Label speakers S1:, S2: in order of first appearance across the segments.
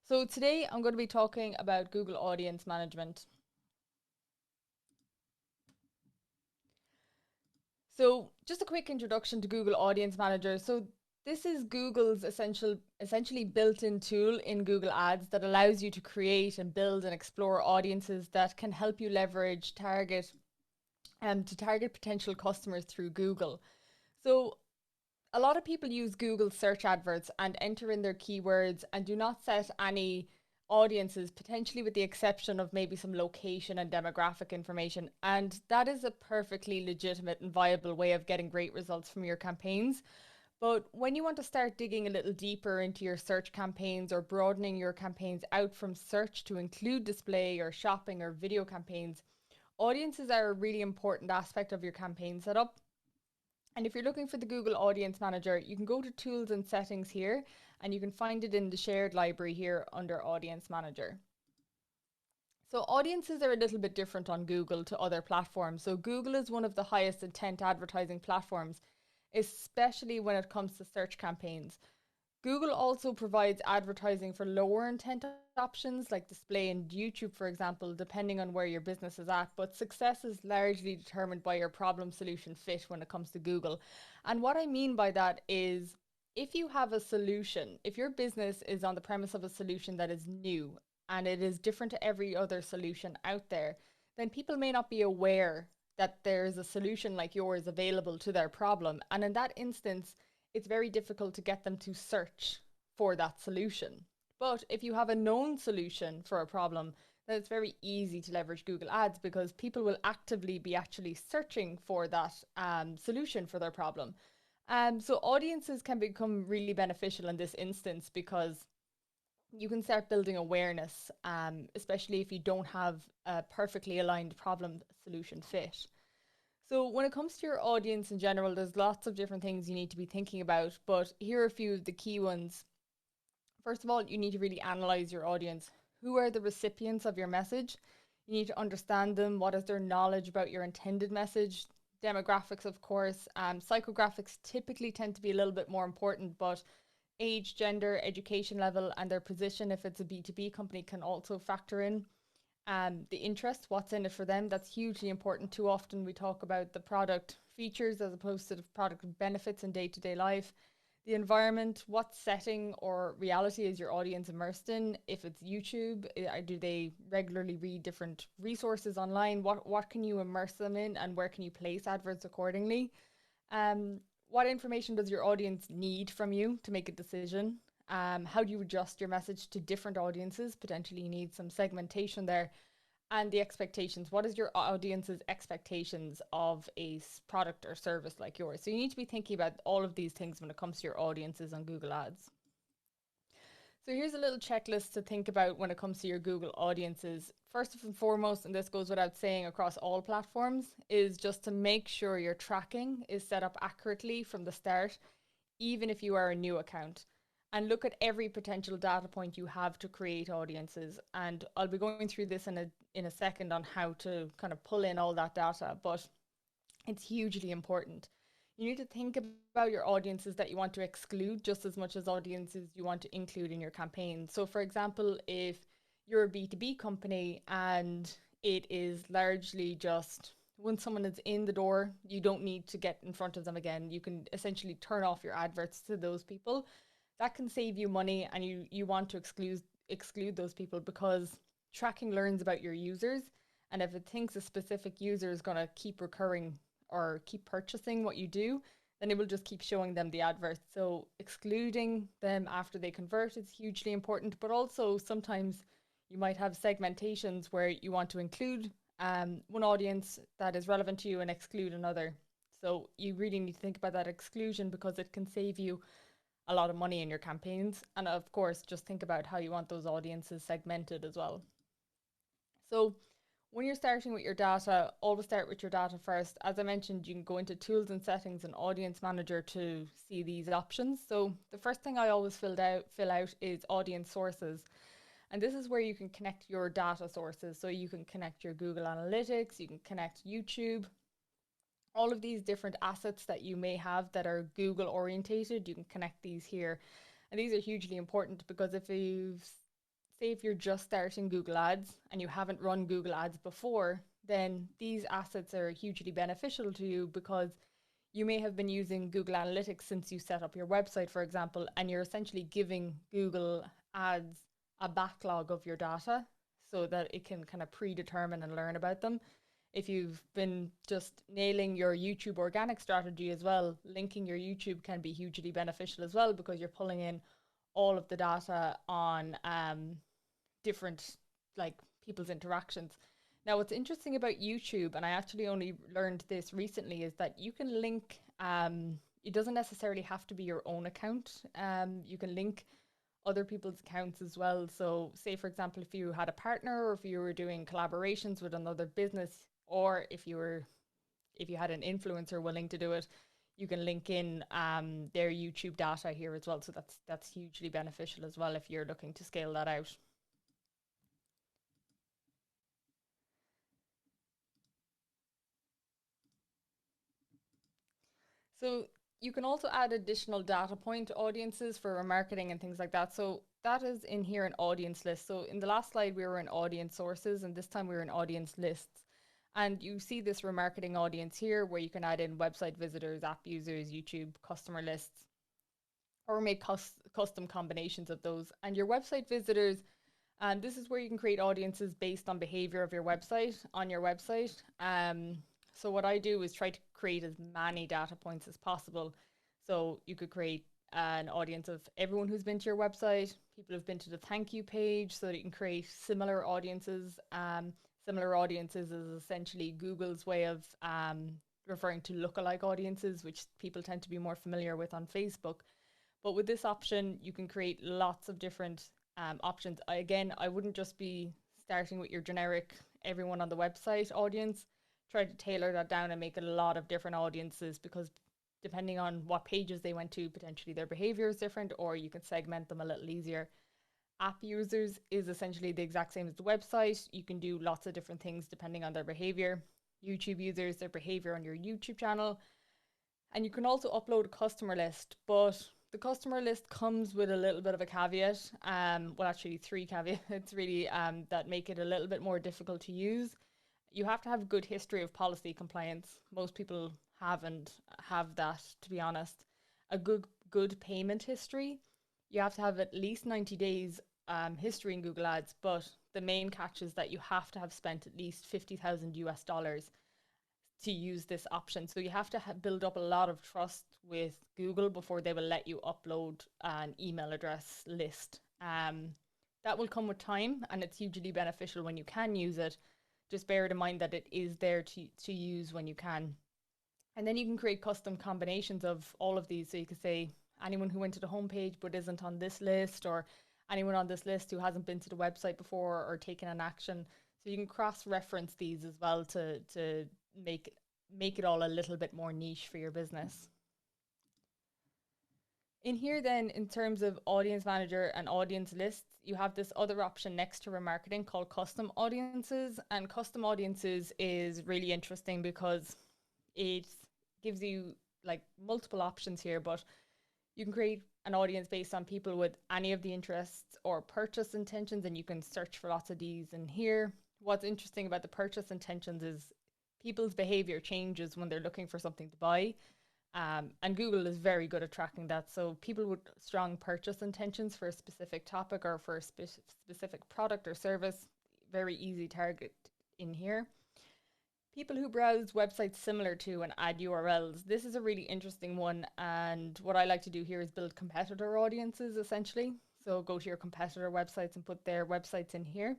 S1: So today I'm going to be talking about Google Audience Management. So just a quick introduction to Google Audience Manager. So this is Google's essentially built-in tool in Google Ads that allows you to create and build and explore audiences that can help you leverage to target potential customers through Google. So a lot of people use Google search adverts and enter in their keywords and do not set any audiences, potentially with the exception of maybe some location and demographic information. And that is a perfectly legitimate and viable way of getting great results from your campaigns. But when you want to start digging a little deeper into your search campaigns or broadening your campaigns out from search to include display or shopping or video campaigns, audiences are a really important aspect of your campaign setup. And if you're looking for the Google Audience Manager, you can go to Tools and Settings here, and you can find it in the shared library here under Audience Manager. So audiences are a little bit different on Google to other platforms. So Google is one of the highest intent advertising platforms, especially when it comes to search campaigns. Google also provides advertising for lower intent options like display and YouTube, for example, depending on where your business is at. But success is largely determined by your problem solution fit when it comes to Google. And what I mean by that is if you have a solution, if your business is on the premise of a solution that is new and it is different to every other solution out there, then people may not be aware that there's a solution like yours available to their problem. And in that instance, it's very difficult to get them to search for that solution. But if you have a known solution for a problem, then it's very easy to leverage Google Ads because people will actively be actually searching for that solution for their problem. So audiences can become really beneficial in this instance because you can start building awareness, especially if you don't have a perfectly aligned problem solution fit. So, when it comes to your audience in general, there's lots of different things you need to be thinking about, but here are a few of the key ones. First of all, you need to really analyze your audience. Who are the recipients of your message? You need to understand them. What is their knowledge about your intended message? Demographics, of course. Psychographics typically tend to be a little bit more important, but age, gender, education level, and their position, if it's a B2B company, can also factor in. The interest, what's in it for them, that's hugely important. Too often we talk about the product features as opposed to the product benefits in day to day life. The environment, what setting or reality is your audience immersed in? If it's YouTube, do they regularly read different resources online? What can you immerse them in, and where can you place adverts accordingly? What information does your audience need from you to make a decision? How do you adjust your message to different audiences? Potentially, you need some segmentation there. And the expectations. What is your audience's expectations of a product or service like yours? So you need to be thinking about all of these things when it comes to your audiences on Google Ads. So here's a little checklist to think about when it comes to your Google audiences. First and foremost, and this goes without saying across all platforms, is just to make sure your tracking is set up accurately from the start, even if you are a new account. And look at every potential data point you have to create audiences. And I'll be going through this in a second on how to kind of pull in all that data, but it's hugely important. You need to think about your audiences that you want to exclude just as much as audiences you want to include in your campaign. So, for example, if you're a B2B company and it is largely just when someone is in the door, you don't need to get in front of them again. You can essentially turn off your adverts to those people. That can save you money, and you want to exclude those people because tracking learns about your users, and if it thinks a specific user is going to keep recurring or keep purchasing what you do, then it will just keep showing them the adverts. So excluding them after they convert is hugely important, but also sometimes you might have segmentations where you want to include one audience that is relevant to you and exclude another. So you really need to think about that exclusion because it can save you a lot of money in your campaigns. And of course, just think about how you want those audiences segmented as well. So when you're starting with your data, always start with your data first. As I mentioned, you can go into tools and settings and audience manager to see these options. So the first thing I always fill out is audience sources. And this is where you can connect your data sources. So you can connect your Google Analytics, you can connect YouTube, all of these different assets that you may have that are Google orientated, you can connect these here. And these are hugely important because if you've say if you're just starting Google Ads and you haven't run Google Ads before, then these assets are hugely beneficial to you because you may have been using Google Analytics since you set up your website, for example, and you're essentially giving Google Ads a backlog of your data so that it can kind of predetermine and learn about them. If you've been just nailing your YouTube organic strategy as well, linking your YouTube can be hugely beneficial as well because you're pulling in all of the data on different like people's interactions. Now, what's interesting about YouTube, and I actually only learned this recently, is that you can link. It doesn't necessarily have to be your own account. You can link other people's accounts as well. So, say for example, if you had a partner, or if you were doing collaborations with another business, or if you had an influencer willing to do it, you can link in their YouTube data here as well. So that's hugely beneficial as well if you're looking to scale that out. So you can also add additional data point audiences for remarketing and things like that. So that is in here an audience list. So in the last slide, we were in audience sources, and this time we were in audience lists. And you see this remarketing audience here where you can add in website visitors, app users, YouTube, customer lists, or make custom combinations of those. And your website visitors, and this is where you can create audiences based on behavior of your website on your website. So what I do is try to create as many data points as possible. So you could create an audience of everyone who's been to your website, people who've been to the thank you page, so that you can create similar audiences. Similar audiences is essentially Google's way of referring to lookalike audiences, which people tend to be more familiar with on Facebook. But with this option, you can create lots of different options. Again, I wouldn't just be starting with your generic everyone on the website audience. Try to tailor that down and make it a lot of different audiences because depending on what pages they went to, potentially their behavior is different, or you can segment them a little easier. App users is essentially the exact same as the website. You can do lots of different things depending on their behavior. YouTube users, their behavior on your YouTube channel. And you can also upload a customer list, but the customer list comes with a little bit of a caveat. Well, actually, three caveats really that make it a little bit more difficult to use. You have to have a good history of policy compliance. Most people haven't have that, to be honest. A good payment history. You have to have at least 90 days history in Google Ads, but the main catch is that you have to have spent at least 50,000 US dollars to use this option. So you have to build up a lot of trust with Google before they will let you upload an email address list. That will come with time, and it's hugely beneficial when you can use it. Just bear it in mind that it is there to use when you can. And then you can create custom combinations of all of these. So you could say anyone who went to the homepage but isn't on this list, or anyone on this list who hasn't been to the website before or taken an action. So you can cross-reference these as well to make it all a little bit more niche for your business. In here then, in terms of audience manager and audience lists, you have this other option next to remarketing called custom audiences. And custom audiences is really interesting because it gives you like multiple options here, but you can create an audience based on people with any of the interests or purchase intentions, and you can search for lots of these in here. What's interesting about the purchase intentions is people's behavior changes when they're looking for something to buy. And Google is very good at tracking that. So people with strong purchase intentions for a specific topic or for a specific product or service, very easy target in here. People who browse websites similar to and add URLs. This is a really interesting one. And what I like to do here is build competitor audiences essentially. So go to your competitor websites and put their websites in here.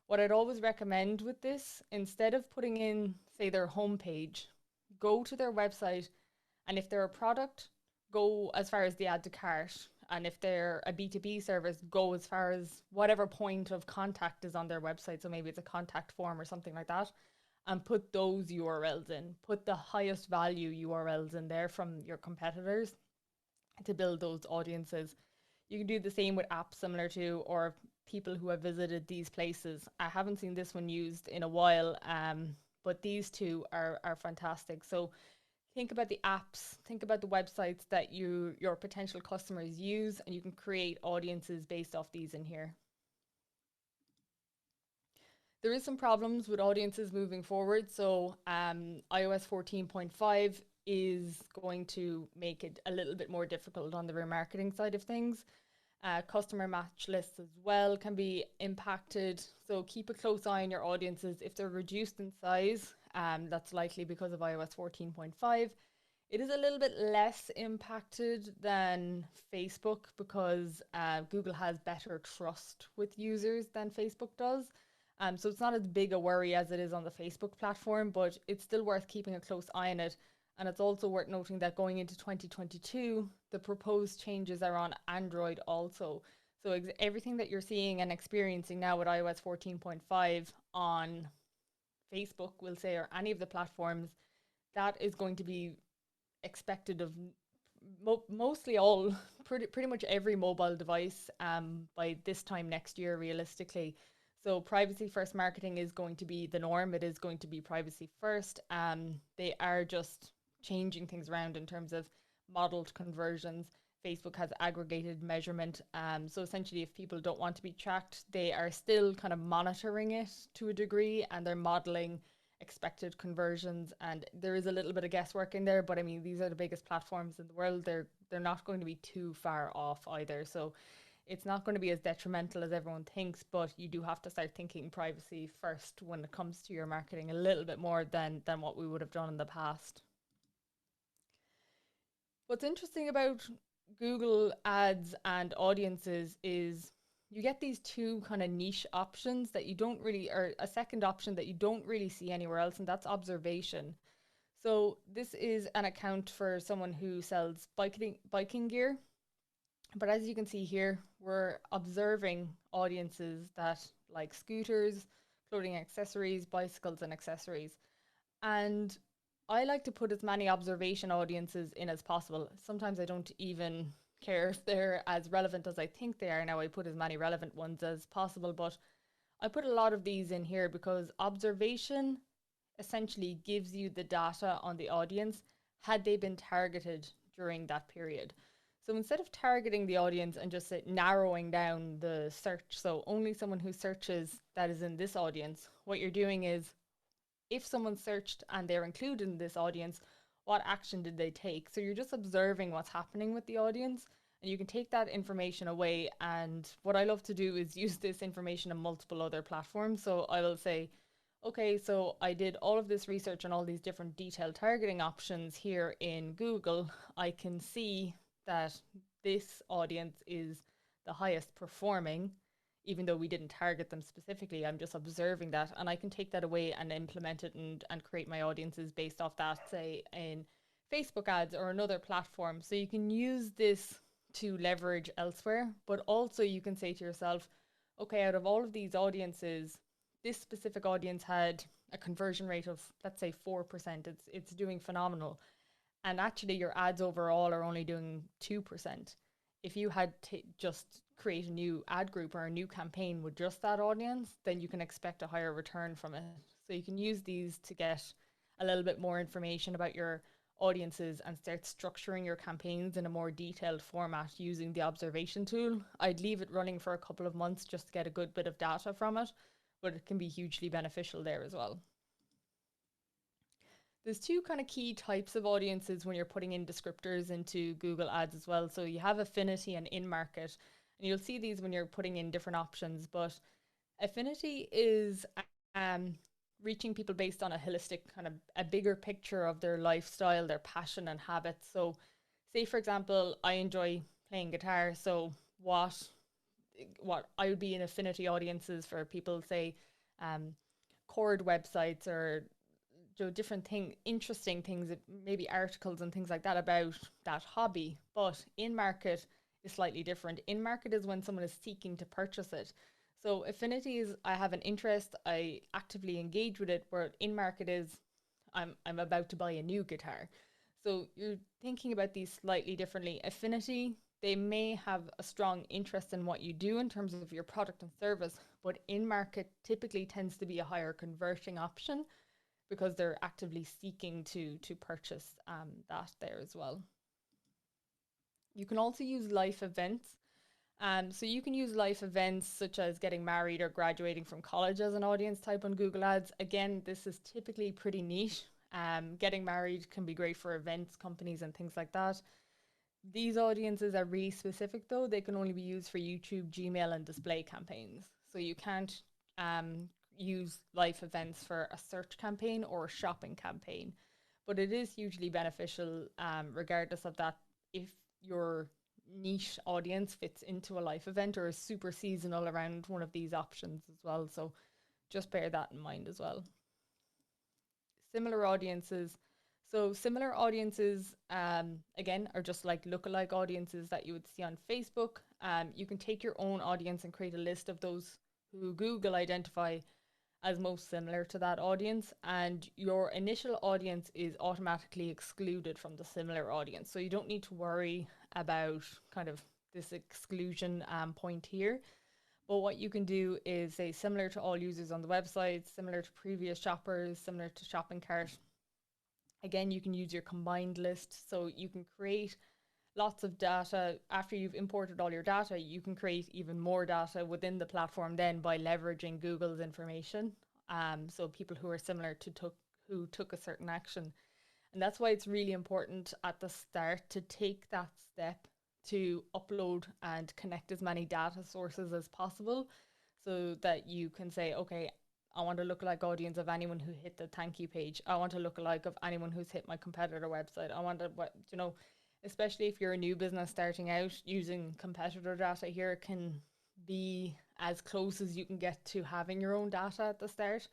S1: What I'd always recommend with this, instead of putting in, say, their homepage, go to their website, and if they're a product, go as far as the add to cart. And if they're a B2B service, go as far as whatever point of contact is on their website. So maybe it's a contact form or something like that. And put those URLs in. Put the highest value URLs in there from your competitors to build those audiences. You can do the same with apps similar to, or people who have visited these places. I haven't seen this one used in a while, but these two are fantastic. So think about the apps, think about the websites that your potential customers use, and you can create audiences based off these in here. There is some problems with audiences moving forward. So iOS 14.5 is going to make it a little bit more difficult on the remarketing side of things. Customer match lists as well can be impacted. So keep a close eye on your audiences. If they're reduced in size, that's likely because of iOS 14.5. It is a little bit less impacted than Facebook because Google has better trust with users than Facebook does. So it's not as big a worry as it is on the Facebook platform, but it's still worth keeping a close eye on it. And it's also worth noting that going into 2022, the proposed changes are on Android also. So everything that you're seeing and experiencing now with iOS 14.5 on Facebook, we'll say, or any of the platforms, that is going to be expected of mostly all, pretty much every mobile device by this time next year, realistically. So privacy first marketing is going to be the norm. It is going to be privacy first. They are just changing things around in terms of modeled conversions. Facebook has aggregated measurement. So essentially, if people don't want to be tracked, they are still kind of monitoring it to a degree, and they're modeling expected conversions. And there is a little bit of guesswork in there, but I mean, these are the biggest platforms in the world. They're not going to be too far off either. So it's not going to be as detrimental as everyone thinks, but you do have to start thinking privacy first when it comes to your marketing a little bit more than what we would have done in the past. What's interesting about Google Ads and audiences is you get these two kind of niche options that you don't really, or a second option that you don't really see anywhere else, and that's observation. So this is an account for someone who sells biking gear. But as you can see here, we're observing audiences that like scooters, clothing accessories, bicycles, and accessories. And I like to put as many observation audiences in as possible. Sometimes I don't even care if they're as relevant as I think they are. Now I put as many relevant ones as possible, but I put a lot of these in here because observation essentially gives you the data on the audience had they been targeted during that period. So instead of targeting the audience and just narrowing down the search, so only someone who searches that is in this audience, what you're doing is if someone searched and they're included in this audience, what action did they take? So you're just observing what's happening with the audience, and you can take that information away. And what I love to do is use this information on multiple other platforms. So I will say, okay, so I did all of this research on all these different detailed targeting options here in Google. I can see that this audience is the highest performing, even though we didn't target them specifically. I'm just observing that, and I can take that away and implement it and create my audiences based off that, say in Facebook ads or another platform. So you can use this to leverage elsewhere, but also you can say to yourself, okay, out of all of these audiences, this specific audience had a conversion rate of, let's say, 4%. It's doing phenomenal. And actually your ads overall are only doing 2%. If you had to just create a new ad group or a new campaign with just that audience, then you can expect a higher return from it. So you can use these to get a little bit more information about your audiences and start structuring your campaigns in a more detailed format using the observation tool. I'd leave it running for a couple of months just to get a good bit of data from it, but it can be hugely beneficial there as well. There's two kind of key types of audiences when you're putting in descriptors into Google Ads as well. So you have affinity and in-market, and you'll see these when you're putting in different options. But affinity is um, reaching people based on a holistic kind of a bigger picture of their lifestyle, their passion and habits. So say, for example, I enjoy playing guitar. So what I would be in affinity audiences for people, say, um, chord websites or different interesting things, maybe articles and things like that about that hobby. But in market is slightly different. In market is when someone is seeking to purchase it. So affinity is I have an interest, I actively engage with it, where in market is I'm about to buy a new guitar. So you're thinking about these slightly differently. Affinity, they may have a strong interest in what you do in terms of your product and service, but in market typically tends to be a higher converting option because they're actively seeking to purchase that there as well. You can also use life events So you can use life events such as getting married or graduating from college as an audience type on Google Ads. Again, this is typically pretty niche. Getting married can be great for events, companies, and things like that. These audiences are really specific though. They can only be used for YouTube, Gmail, and display campaigns. So you can't use life events for a search campaign or a shopping campaign. But it is hugely beneficial, regardless of that, if your niche audience fits into a life event or is super seasonal around one of these options as well. So just bear that in mind as well. Similar audiences. So similar audiences, again, are just like lookalike audiences that you would see on Facebook. You can take your own audience and create a list of those who Google identify as most similar to that audience, and your initial audience is automatically excluded from the similar audience. So you don't need to worry about kind of this exclusion point here. But what you can do is say similar to all users on the website, similar to previous shoppers, similar to shopping cart. Again, you can use your combined list. So you can create lots of data. After you've imported all your data, you can create even more data within the platform then by leveraging Google's information. So people who are similar to who took a certain action. And that's why it's really important at the start to take that step to upload and connect as many data sources as possible so that you can say, okay, I want a lookalike audience of anyone who hit the thank you page. I want a lookalike of anyone who's hit my competitor website. I want to, especially if you're a new business starting out, using competitor data here can be as close as you can get to having your own data at the start.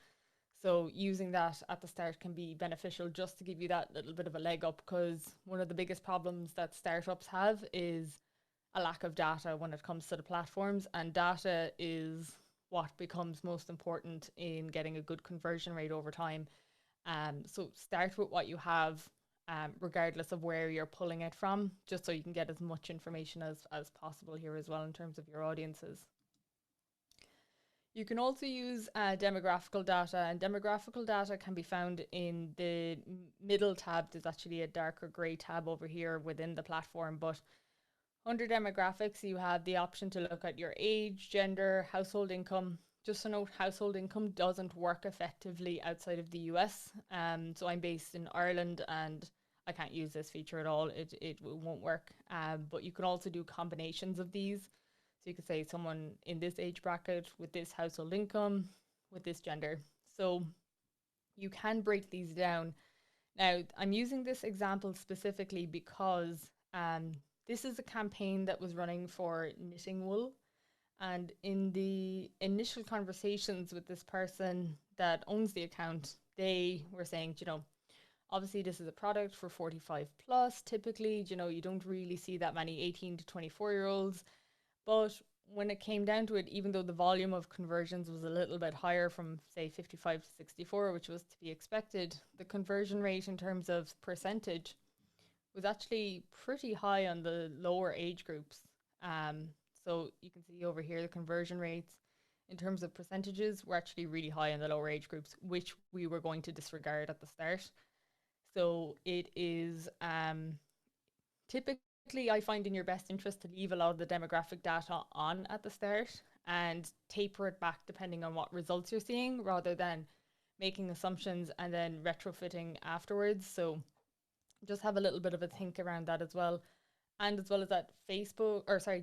S1: So using that at the start can be beneficial just to give you that little bit of a leg up, because one of the biggest problems that startups have is a lack of data when it comes to the platforms, and data is what becomes most important in getting a good conversion rate over time. So start with what you have, regardless of where you're pulling it from, just so you can get as much information as possible here as well in terms of your audiences. You can also use demographical data, and demographical data can be found in the middle tab. There's actually a darker grey tab over here within the platform, but under demographics, you have the option to look at your age, gender, household income. Just to note, household income doesn't work effectively outside of the US. So I'm based in Ireland and I can't use this feature at all. It won't work. But you can also do combinations of these. So you could say someone in this age bracket with this household income, with this gender. So you can break these down. Now, I'm using this example specifically because this is a campaign that was running for Knitting Wool. And in the initial conversations with this person that owns the account, they were saying, obviously this is a product for 45 plus. Typically, you don't really see that many 18 to 24-year-olds. But when it came down to it, even though the volume of conversions was a little bit higher from, say, 55 to 64, which was to be expected, the conversion rate in terms of percentage was actually pretty high on the lower age groups. So you can see over here the conversion rates in terms of percentages were actually really high in the lower age groups, which we were going to disregard at the start. So it is typically, I find in your best interest to leave a lot of the demographic data on at the start and taper it back depending on what results you're seeing, rather than making assumptions and then retrofitting afterwards. So just have a little bit of a think around that as well. And as well as that,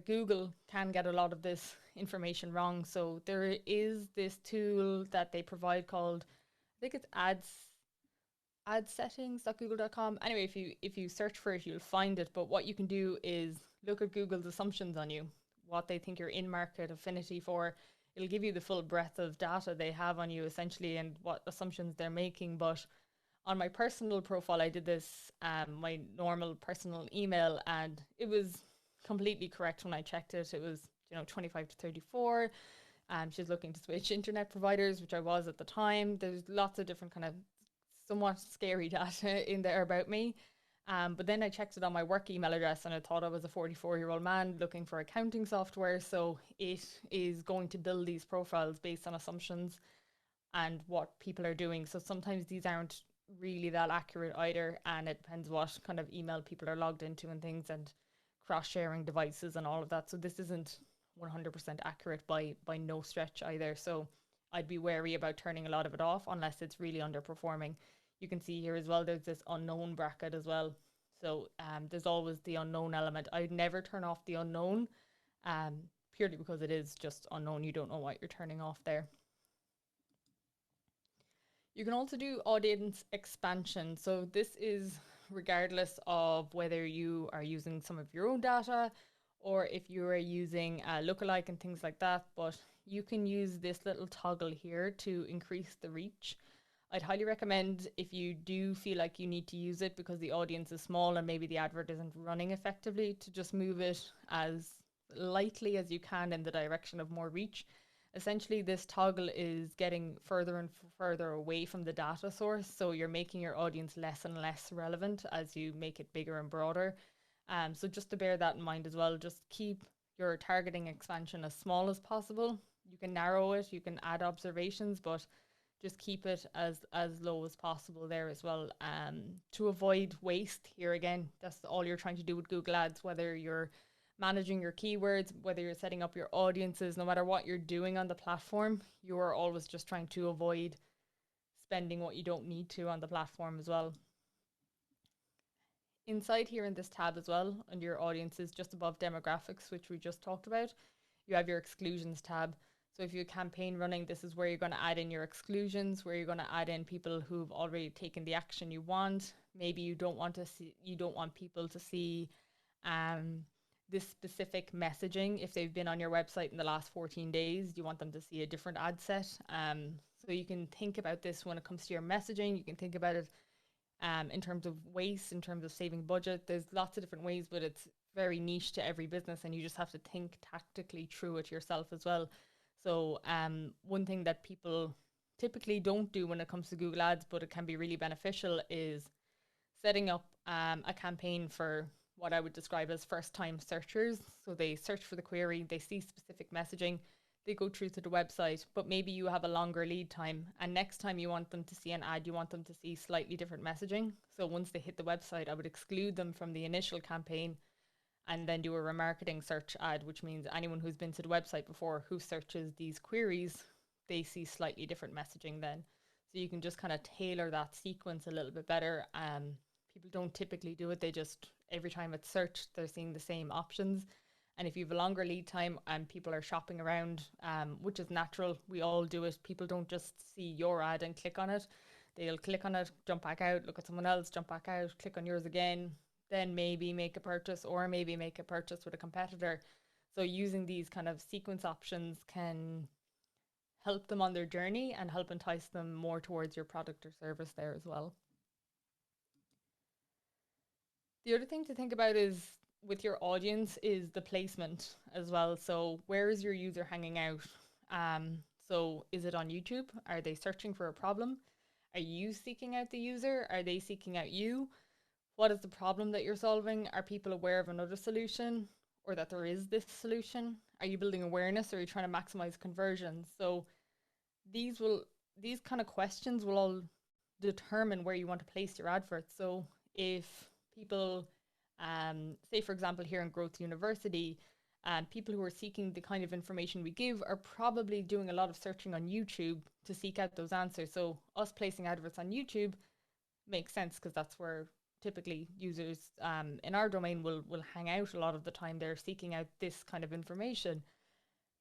S1: Google can get a lot of this information wrong. So there is this tool that they provide called, I think it's ad settings.google.com. Anyway, if you search for it, you'll find it. But what you can do is look at Google's assumptions on you, what they think you're in market affinity for. It'll give you the full breadth of data they have on you essentially and what assumptions they're making. But on my personal profile, I did this, my normal personal email, and it was completely correct when I checked it. It was, 25 to 34. She's looking to switch internet providers, which I was at the time. There's lots of different kind of somewhat scary data in there about me. But then I checked it on my work email address and I thought I was a 44-year-old man looking for accounting software. So it is going to build these profiles based on assumptions and what people are doing. So sometimes these aren't really that accurate either. And it depends what kind of email people are logged into and things, and cross-sharing devices and all of that. So this isn't 100% accurate by no stretch either. So I'd be wary about turning a lot of it off unless it's really underperforming. You can see here as well, there's this unknown bracket as well. So there's always the unknown element. I'd never turn off the unknown, um, purely because it is just unknown. You don't know what you're turning off there. You can also do audience expansion. So this is regardless of whether you are using some of your own data or if you are using a lookalike and things like that. But you can use this little toggle here to increase the reach. I'd highly recommend, if you do feel like you need to use it because the audience is small and maybe the advert isn't running effectively, to just move it as lightly as you can in the direction of more reach. Essentially, this toggle is getting further and further away from the data source. So you're making your audience less and less relevant as you make it bigger and broader. So just to bear that in mind as well, just keep your targeting expansion as small as possible. You can narrow it, you can add observations, but just keep it as low as possible there as well, to avoid waste. Here again, that's all you're trying to do with Google Ads, whether you're managing your keywords, whether you're setting up your audiences, no matter what you're doing on the platform, you are always just trying to avoid spending what you don't need to on the platform as well. Inside here in this tab as well, under your audiences, just above demographics, which we just talked about, you have your exclusions tab. So if you have a campaign running, this is where you're going to add in your exclusions, where you're going to add in people who've already taken the action you want. Maybe you don't want people to see this specific messaging. If they've been on your website in the last 14 days, you want them to see a different ad set. So you can think about this when it comes to your messaging. You can think about it in terms of waste, in terms of saving budget. There's lots of different ways, but it's very niche to every business, and you just have to think tactically through it yourself as well. So one thing that people typically don't do when it comes to Google Ads, but it can be really beneficial, is setting up a campaign for what I would describe as first-time searchers. So they search for the query, they see specific messaging, they go through to the website, but maybe you have a longer lead time, and next time you want them to see an ad, you want them to see slightly different messaging. So once they hit the website, I would exclude them from the initial campaign and then do a remarketing search ad, which means anyone who's been to the website before who searches these queries, they see slightly different messaging then. So you can just kind of tailor that sequence a little bit better. People don't typically do it. They just, every time it's searched, they're seeing the same options. And if you have a longer lead time and people are shopping around, which is natural, we all do it. People don't just see your ad and click on it. They'll click on it, jump back out, look at someone else, jump back out, click on yours again, then maybe make a purchase, or maybe make a purchase with a competitor. So using these kind of sequence options can help them on their journey and help entice them more towards your product or service there as well. The other thing to think about is with your audience is the placement as well. So where is your user hanging out? So is it on YouTube? Are they searching for a problem? Are you seeking out the user? Are they seeking out you? What is the problem that you're solving? Are people aware of another solution, or that there is this solution? Are you building awareness, or are you trying to maximize conversions? So these kind of questions will all determine where you want to place your adverts. So if people, say for example here in Growth University, people who are seeking the kind of information we give are probably doing a lot of searching on YouTube to seek out those answers. So us placing adverts on YouTube makes sense, because that's where typically users in our domain will hang out a lot of the time. They're seeking out this kind of information.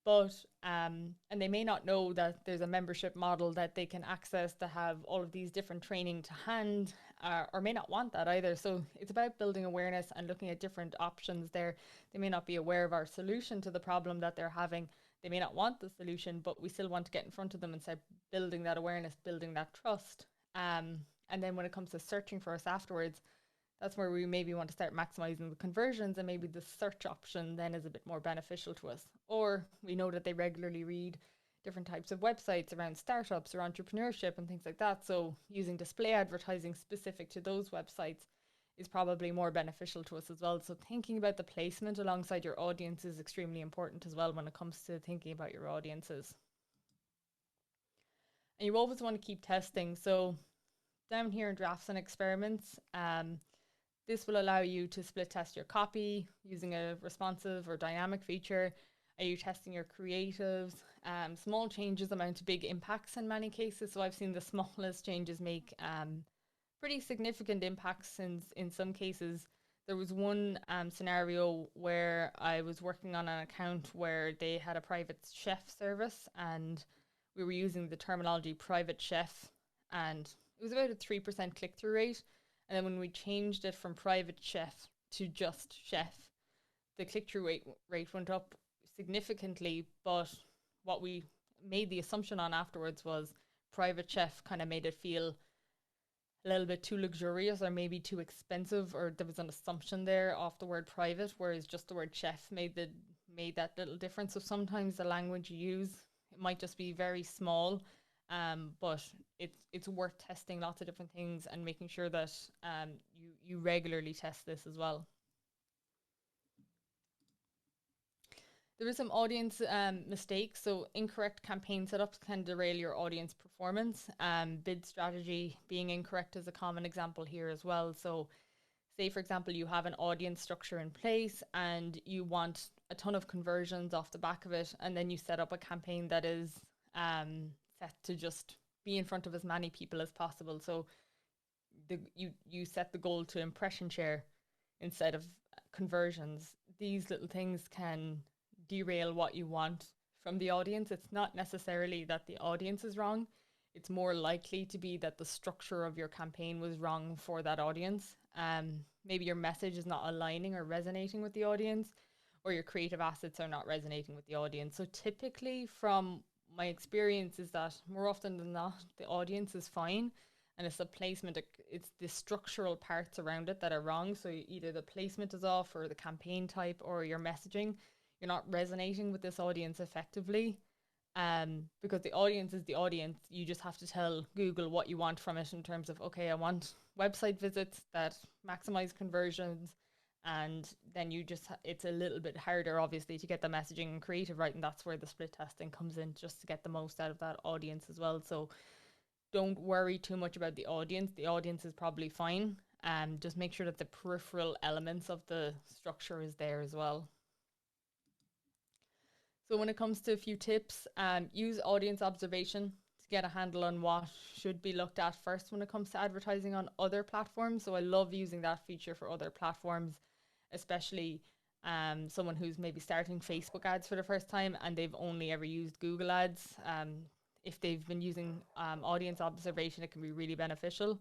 S1: But and they may not know that there's a membership model that they can access to have all of these different training to hand, or may not want that either. So it's about building awareness and looking at different options there. They may not be aware of our solution to the problem that they're having. They may not want the solution, but we still want to get in front of them and start building that awareness, building that trust. And then when it comes to searching for us afterwards, that's where we maybe want to start maximizing the conversions, and maybe the search option then is a bit more beneficial to us. Or we know that they regularly read different types of websites around startups or entrepreneurship and things like that. So using display advertising specific to those websites is probably more beneficial to us as well. So thinking about the placement alongside your audience is extremely important as well when it comes to thinking about your audiences. And you always want to keep testing. So down here in drafts and experiments, this will allow you to split test your copy using a responsive or dynamic feature. Are you testing your creatives? Small changes amount to big impacts in many cases. So I've seen the smallest changes make pretty significant impacts in some cases. There was one scenario where I was working on an account where they had a private chef service, and we were using the terminology private chef, and it was about a 3% click through rate. And then when we changed it from private chef to just chef, the click through rate went up significantly. But what we made the assumption on afterwards was private chef kind of made it feel a little bit too luxurious or maybe too expensive, or there was an assumption there off the word private, whereas just the word chef made that little difference. So sometimes the language you use, it might just be very small, but it's worth testing lots of different things and making sure that you regularly test this as well. There is some audience mistakes. So incorrect campaign setups can derail your audience performance. Bid strategy being incorrect is a common example here as well. So say, for example, you have an audience structure in place and you want a ton of conversions off the back of it, and then you set up a campaign that is set to just be in front of as many people as possible. So you set the goal to impression share instead of conversions. These little things can derail what you want from the audience. It's not necessarily that the audience is wrong. It's more likely to be that the structure of your campaign was wrong for that audience. Maybe your message is not aligning or resonating with the audience, or your creative assets are not resonating with the audience. So typically, from my experience, is that more often than not, the audience is fine, and it's the placement, it's the structural parts around it that are wrong. So either the placement is off, or the campaign type, or your messaging. You're not resonating with this audience effectively, because the audience is the audience. You just have to tell Google what you want from it in terms of, okay, I want website visits that maximize conversions, and then you just it's a little bit harder obviously to get the messaging and creative right, and that's where the split testing comes in, just to get the most out of that audience as well. So don't worry too much about the audience. The audience is probably fine. Just make sure that the peripheral elements of the structure is there as well. So when it comes to a few tips, use audience observation to get a handle on what should be looked at first when it comes to advertising on other platforms. So I love using that feature for other platforms, especially someone who's maybe starting Facebook ads for the first time and they've only ever used Google ads. If they've been using audience observation, it can be really beneficial.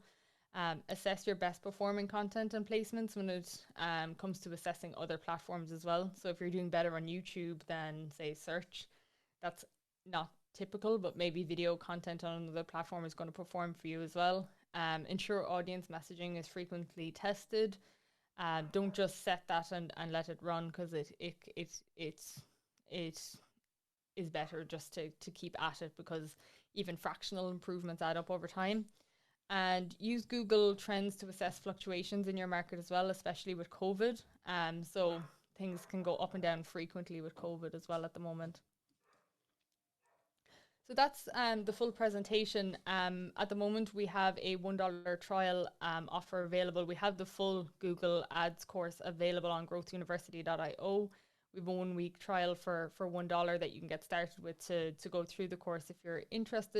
S1: Assess your best performing content and placements when it comes to assessing other platforms as well. So if you're doing better on YouTube than, say, search, that's not typical, but maybe video content on another platform is going to perform for you as well. Ensure audience messaging is frequently tested. Don't just set that and let it run, because it is better just to keep at it, because even fractional improvements add up over time. And use Google Trends to assess fluctuations in your market as well, especially with COVID. So things can go up and down frequently with COVID as well at the moment. So that's the full presentation. At the moment, we have a $1 trial offer available. We have the full Google Ads course available on growthuniversity.io. We have a 1 week trial for $1 that you can get started with to go through the course if you're interested.